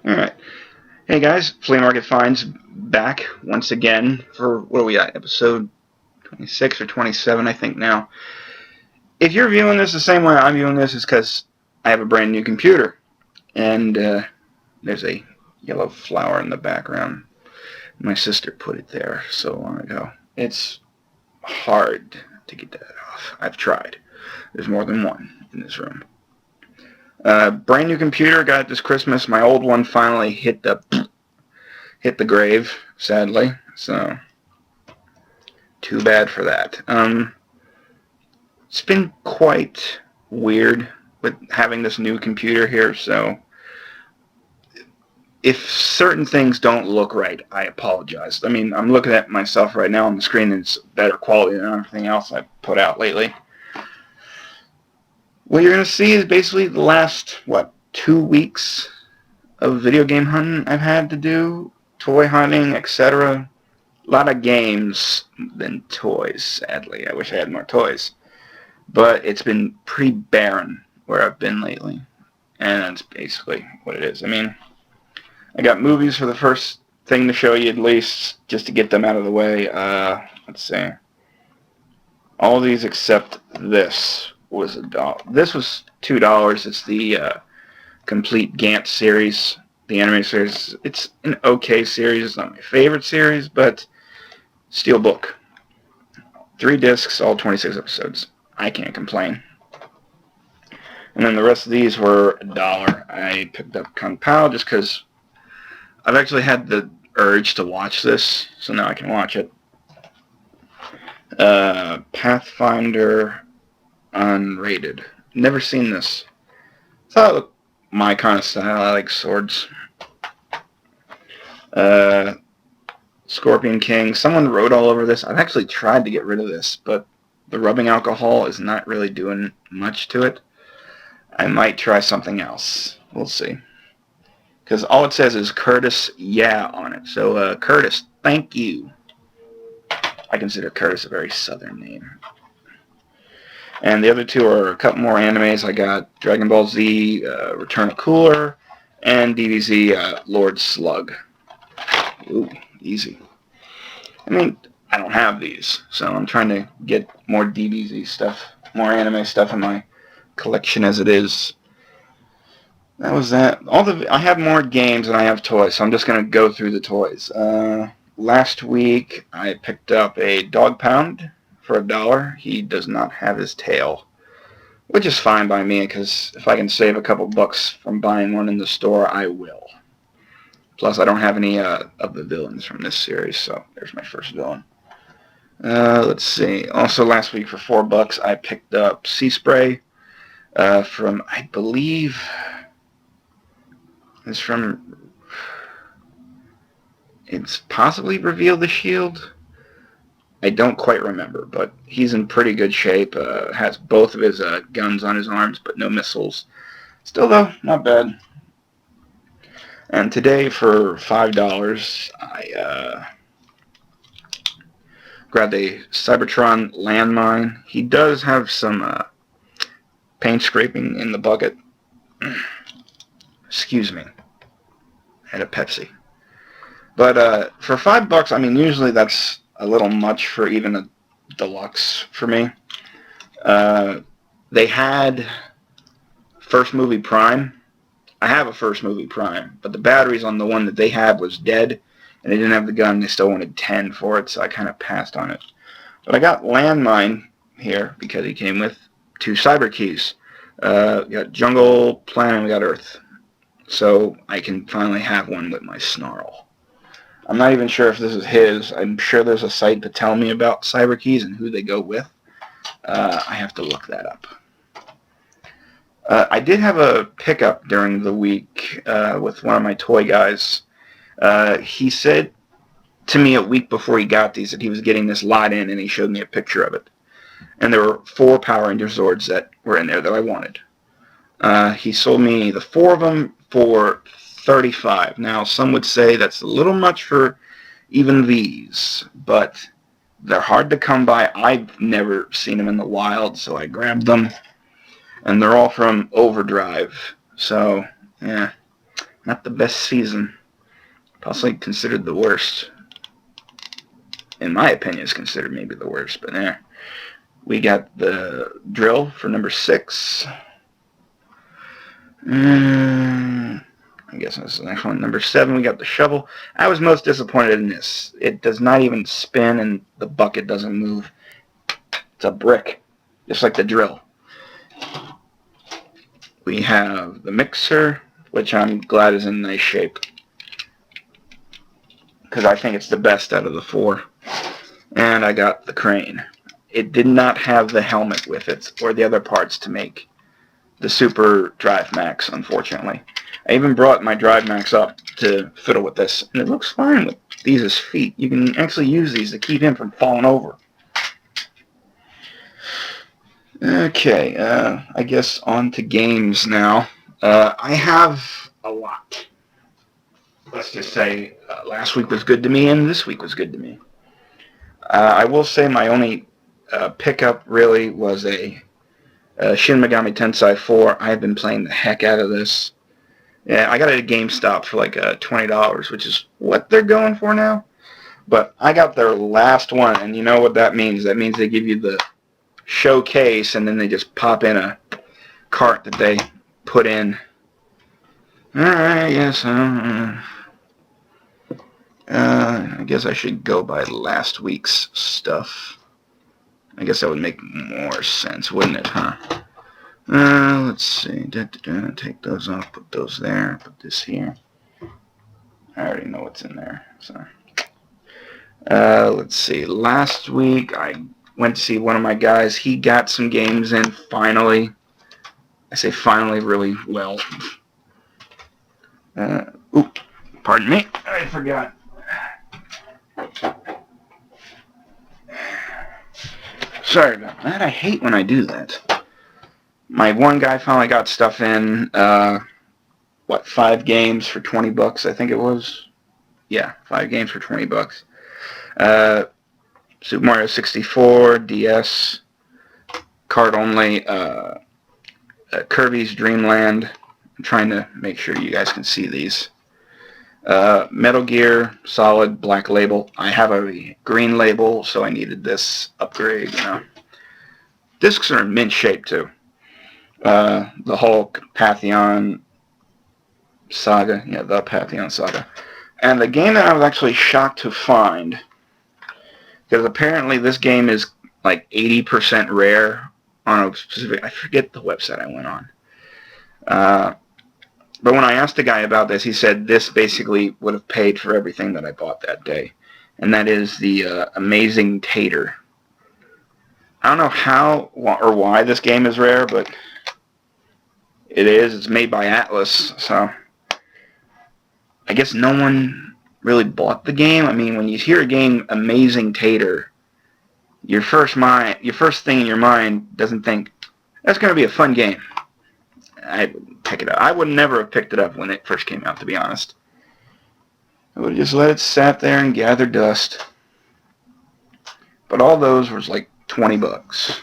Alright. Hey guys, Flea Market Finds back once again for, what are we at, episode 26 or 27 I think now. If you're viewing this the same way I'm viewing this, it's because I have a brand new computer. And there's a yellow flower in the background. My sister put it there so long ago. It's hard to get that off. I've tried. There's more than one in this room. Brand new computer, got it this Christmas. My old one finally hit the grave, sadly. So, too bad for that. It's been quite weird with having this new computer here, so if certain things don't look right, I apologize. I mean, I'm looking at myself right now on the screen, and it's better quality than everything else I've put out lately. What you're going to see is basically the last, 2 weeks of video game hunting I've had to do, toy hunting, etc. A lot of games than toys, sadly. I wish I had more toys. But it's been pretty barren where I've been lately. And that's basically what it is. I mean, I got movies for the first thing to show you at least, just to get them out of the way. Let's see. All these except this was $1. This was $2. It's the complete Gantz series, the anime series. It's an okay series. It's not my favorite series, but steelbook. 3 discs, all 26 episodes. I can't complain. And then the rest of these were $1. I picked up Kung Pao just because I've actually had the urge to watch this, so now I can watch it. Pathfinder Unrated. Never seen this. Thought it looked my kind of style. I like swords. Scorpion King. Someone wrote all over this. I've actually tried to get rid of this, but the rubbing alcohol is not really doing much to it. I might try something else. We'll see. Because all it says is Curtis Yeah on it. So, Curtis, thank you. I consider Curtis a very southern name. And the other two are a couple more animes. I got Dragon Ball Z, Return of Cooler, and DBZ, Lord Slug. Ooh, easy. I mean, I don't have these, so I'm trying to get more DBZ stuff, more anime stuff in my collection as it is. That was that. I have more games than I have toys, so I'm just going to go through the toys. Last week, I picked up a Dog Pound for $1. He does not have his tail, which is fine by me, because if I can save a couple bucks from buying one in the store, I will. Plus, I don't have any of the villains from this series, so there's my first villain. Let's see. Also, last week for $4, I picked up Sea Spray from, I believe, it's possibly Reveal the Shield. I don't quite remember, but he's in pretty good shape. Has both of his guns on his arms, but no missiles. Still, though, not bad. And today, for $5, I grabbed a Cybertron landmine. He does have some paint scraping in the bucket. Excuse me. I had a Pepsi. But for $5, I mean, usually that's a little much for even a deluxe for me. They had First Movie Prime. I have a First Movie Prime, but the batteries on the one that they had was dead, and they didn't have the gun. They still wanted 10 for it, so I kind of passed on it. But I got Landmine here because he came with 2 cyber keys. We got Jungle, Planet, and we got Earth. So I can finally have one with my Snarl. I'm not even sure if this is his. I'm sure there's a site to tell me about cyber keys and who they go with. I have to look that up. I did have a pickup during the week with one of my toy guys. He said to me a week before he got these that he was getting this lot in, and he showed me a picture of it. And there were 4 Power Ranger Zords that were in there that I wanted. He sold me the 4 of them for $35. Now, some would say that's a little much for even these, but they're hard to come by. I've never seen them in the wild, so I grabbed them. And they're all from Overdrive. So, yeah, Not the best season. Possibly considered the worst. In my opinion, it's considered maybe the worst, but there. We got the drill for number 6. I guess that's the next one. Number 7, we got the shovel. I was most disappointed in this. It does not even spin, and the bucket doesn't move. It's a brick, just like the drill. We have the mixer, which I'm glad is in nice shape, because I think it's the best out of the 4. And I got the crane. It did not have the helmet with it, or the other parts to make the Super Drive Max, unfortunately. I even brought my Drive Max up to fiddle with this, and it looks fine with these as feet. You can actually use these to keep him from falling over. Okay, I guess on to games now. I have a lot. Let's just say last week was good to me, and this week was good to me. I will say my only pickup really was a Shin Megami Tensei 4. I have been playing the heck out of this. Yeah, I got it at GameStop for like $20, which is what they're going for now. But I got their last one, and you know what that means? That means they give you the showcase, and then they just pop in a cart that they put in. Alright, yes. I guess I should go by last week's stuff. I guess that would make more sense, wouldn't it, huh? Let's see. Take those off, put those there, put this here. I already know what's in there, so. Let's see. Last week, I went to see one of my guys. He got some games in, finally. I say finally really well. Oop, pardon me. I forgot. Sorry about that. I hate when I do that. My one guy finally got stuff in, 5 games for $20, I think it was? Yeah, 5 games for $20. Super Mario 64, DS, card only, Kirby's Dream Land. I'm trying to make sure you guys can see these. Metal Gear Solid Black Label. I have a green label, so I needed this upgrade. Discs are in mint shape too. The Hulk, Pantheon Saga. Yeah, the Pantheon Saga. And the game that I was actually shocked to find, because apparently this game is like 80% rare on a specific, I forget the website I went on. But when I asked the guy about this, he said this basically would have paid for everything that I bought that day. And that is the Amazing Tater. I don't know how or why this game is rare, but it is. It's made by Atlas, so I guess no one really bought the game. I mean, when you hear a game, Amazing Tater, your first thing in your mind doesn't think, that's going to be a fun game. I would pick it up. I would never have picked it up when it first came out, to be honest. I would have just let it sat there and gather dust. But all those was like $20.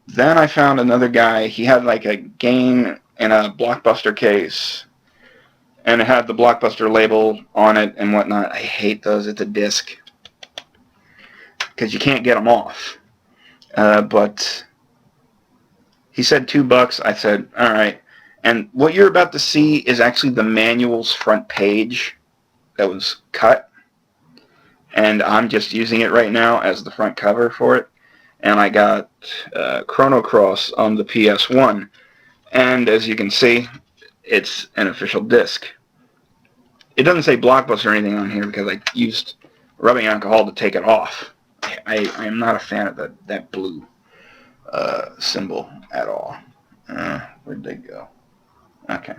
Then I found another guy. He had like a game in a Blockbuster case, and it had the Blockbuster label on it and whatnot. I hate those. It's a disc because you can't get them off. But he said $2. I said, all right. And what you're about to see is actually the manual's front page that was cut. And I'm just using it right now as the front cover for it. And I got Chrono Cross on the PS1. And as you can see, it's an official disc. It doesn't say Blockbuster or anything on here because I used rubbing alcohol to take it off. I am not a fan of that blue symbol at all. Where'd they go? Okay.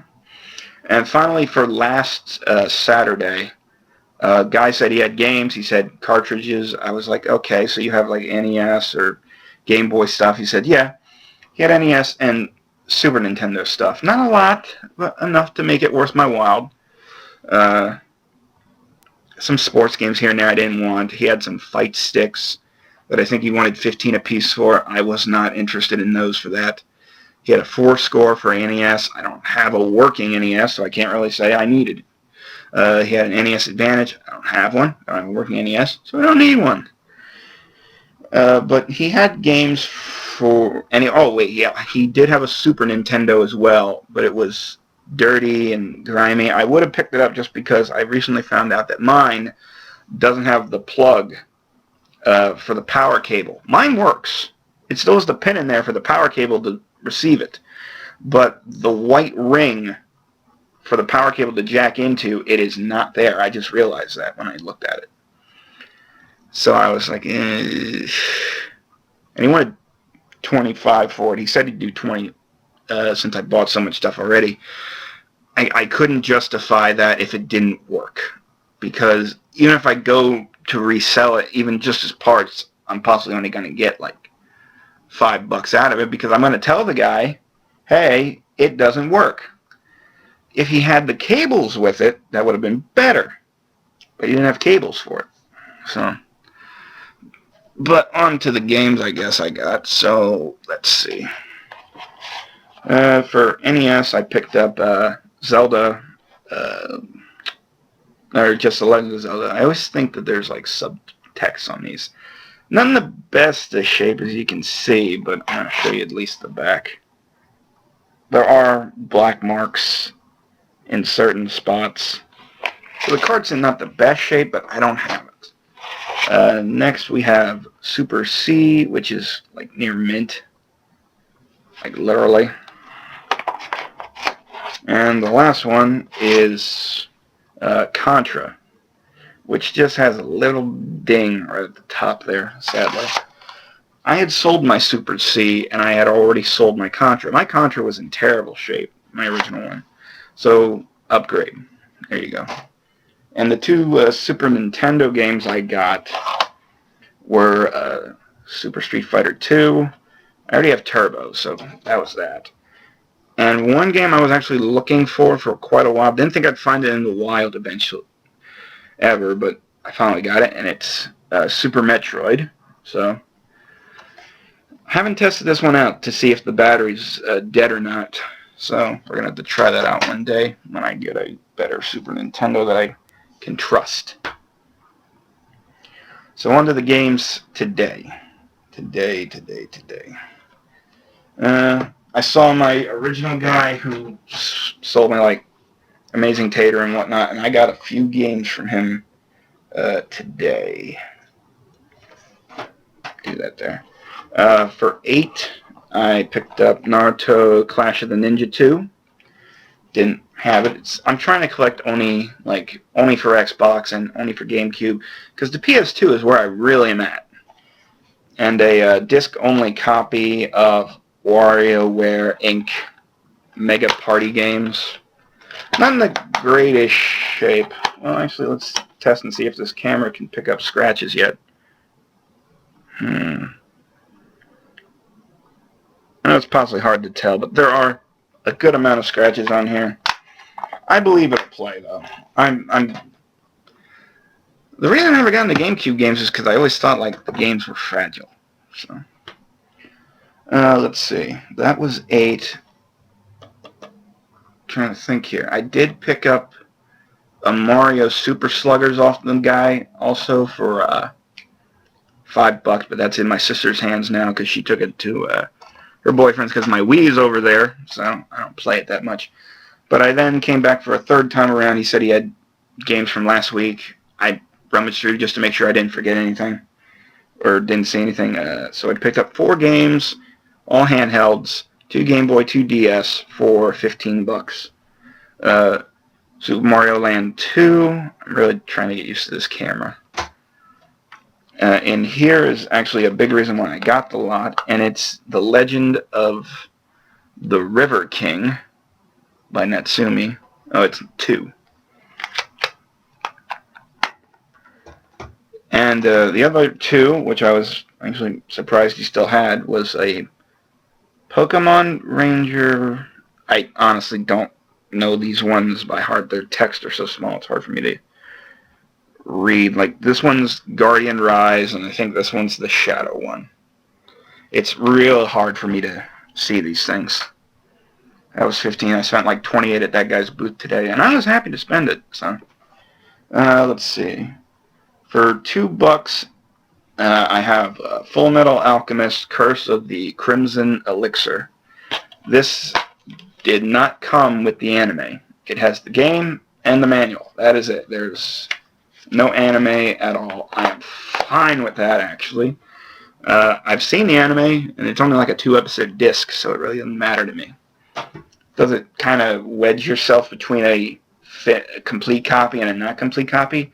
And finally, for last Saturday, guy said he had games. He said cartridges. I was like, okay, so you have like NES or Game Boy stuff. He said, yeah. He had NES and Super Nintendo stuff. Not a lot, but enough to make it worth my while. Some sports games here and there I didn't want. He had some fight sticks that I think he wanted 15 apiece for. I was not interested in those for that. He had a 4 score for NES. I don't have a working NES, so I can't really say I needed it. He had an NES Advantage. I don't have one. I don't have a working NES, so I don't need one. But he had games for... oh, wait, yeah. He did have a Super Nintendo as well, but it was dirty and grimy. I would have picked it up just because I recently found out that mine doesn't have the plug for the power cable. Mine works. It still has the pin in there for the power cable to receive it. But the white ring for the power cable to jack into, it is not there. I just realized that when I looked at it. So I was like, eh. And he wanted $25 for it. He said he'd do 20 since I bought so much stuff already. I couldn't justify that if it didn't work. Because even if I go to resell it, even just as parts, I'm possibly only going to get like $5 out of it, because I'm going to tell the guy, hey, it doesn't work. If he had the cables with it, that would have been better. But he didn't have cables for it. So, but on to the games I guess I got. So, let's see. For NES, I picked up Zelda, or just The Legend of Zelda. I always think that there's like subtext on these. Not in the best of shape as you can see, but I'm going to show you at least the back. There are black marks in certain spots. So the card's in not the best shape, but I don't have it. Next we have Super C, which is like near mint. Like literally. And the last one is Contra, which just has a little ding right at the top there, sadly. I had sold my Super C, and I had already sold my Contra. My Contra was in terrible shape, my original one. So, upgrade. There you go. And the two Super Nintendo games I got were Super Street Fighter 2. I already have Turbo, so that was that. And one game I was actually looking for quite a while. Didn't think I'd find it in the wild eventually, ever, but I finally got it, and it's Super Metroid. So, haven't tested this one out to see if the battery's dead or not. So, we're going to have to try that out one day when I get a better Super Nintendo that I can trust. So, on to the games today. Today. I saw my original guy who sold me like Amazing Tater and whatnot, and I got a few games from him today. Do that there. For 8, I picked up Naruto Clash of the Ninja 2. Didn't have it. I'm trying to collect only for Xbox and only for GameCube, because the PS2 is where I really am at. And a disc-only copy of WarioWare Inc. Mega Party Games. Not in the greatest shape. Well, actually, let's test and see if this camera can pick up scratches yet. It's possibly hard to tell, but there are a good amount of scratches on here. I believe it'll play, though. The reason I never got into GameCube games is because I always thought, like, the games were fragile. So, let's see. That was 8. Trying to think here. I did pick up a Mario Super Sluggers off the guy, also for $5, but that's in my sister's hands now because she took it to her boyfriend's, because my Wii is over there, so I don't play it that much. But I then came back for a third time around. He said he had games from last week. I rummaged through just to make sure I didn't forget anything or didn't see anything. So I picked up 4 games, all handhelds, 2 Game Boy, 2 DS for $15. Super Mario Land 2. I'm really trying to get used to this camera. And here is actually a big reason why I got the lot, and it's The Legend of the River King by Natsumi. Oh, it's 2. And the other 2, which I was actually surprised he still had, was a Pokemon Ranger. I honestly don't know these ones by heart. Their text are so small, it's hard for me to read. Like, this one's Guardian Rise, and I think this one's the Shadow one. It's real hard for me to see these things. That was 15. I spent like 28 at that guy's booth today, and I was happy to spend it. So, let's see. For $2, I have Full Metal Alchemist: Curse of the Crimson Elixir. This did not come with the anime. It has the game and the manual. That is it. There's no anime at all. I am fine with that, actually. I've seen the anime, and it's only like a 2-episode disc, so it really doesn't matter to me. Does it kind of wedge yourself between a complete copy and a not complete copy?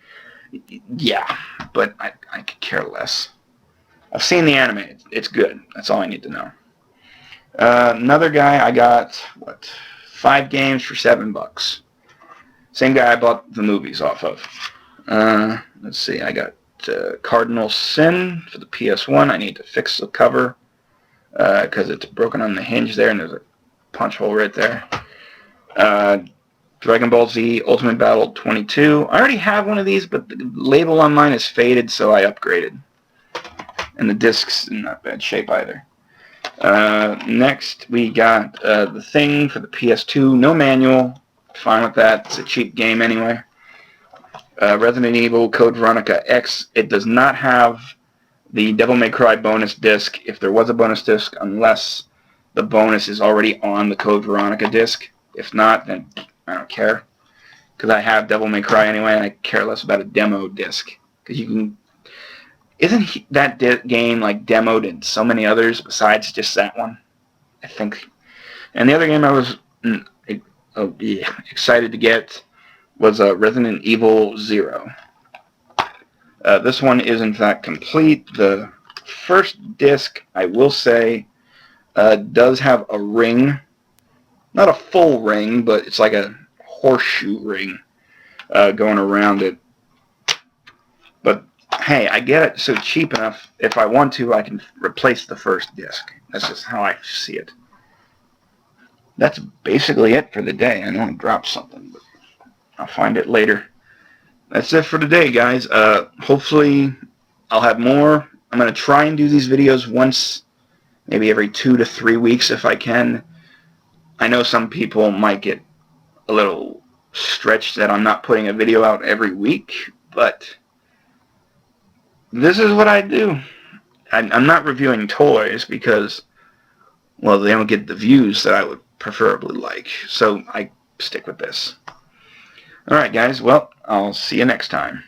Yeah, but I could care less. I've seen the anime. It's good. That's all I need to know. Another guy, I got, 5 games for $7. Same guy I bought the movies off of. Let's see, I got Cardinal Sin for the PS1. I need to fix the cover because it's broken on the hinge there, and there's a punch hole right there. Dragon Ball Z Ultimate Battle 22. I already have one of these, but the label on mine is faded, so I upgraded. And the disc's in not bad shape either. Next, we got The Thing for the PS2. No manual. Fine with that. It's a cheap game anyway. Resident Evil Code Veronica X. It does not have the Devil May Cry bonus disc, if there was a bonus disc, unless the bonus is already on the Code Veronica disc. If not, then I don't care. Because I have Devil May Cry anyway, and I care less about a demo disc. Because you can... Isn't that game like demoed in so many others besides just that one? I think. And the other game I was excited to get was Resident Evil 0. This one is in fact complete. The first disc, I will say, does have a ring. Not a full ring, but it's like a horseshoe ring going around it. But hey, I get it so cheap enough, if I want to, I can replace the first disc. That's just how I see it. That's basically it for the day. I know I dropped something, but I'll find it later. That's it for today, guys. Hopefully, I'll have more. I'm going to try and do these videos once, maybe every 2 to 3 weeks if I can. I know some people might get a little stretched that I'm not putting a video out every week, but this is what I do. I'm not reviewing toys because, well, they don't get the views that I would preferably like. So I stick with this. Alright, guys. Well, I'll see you next time.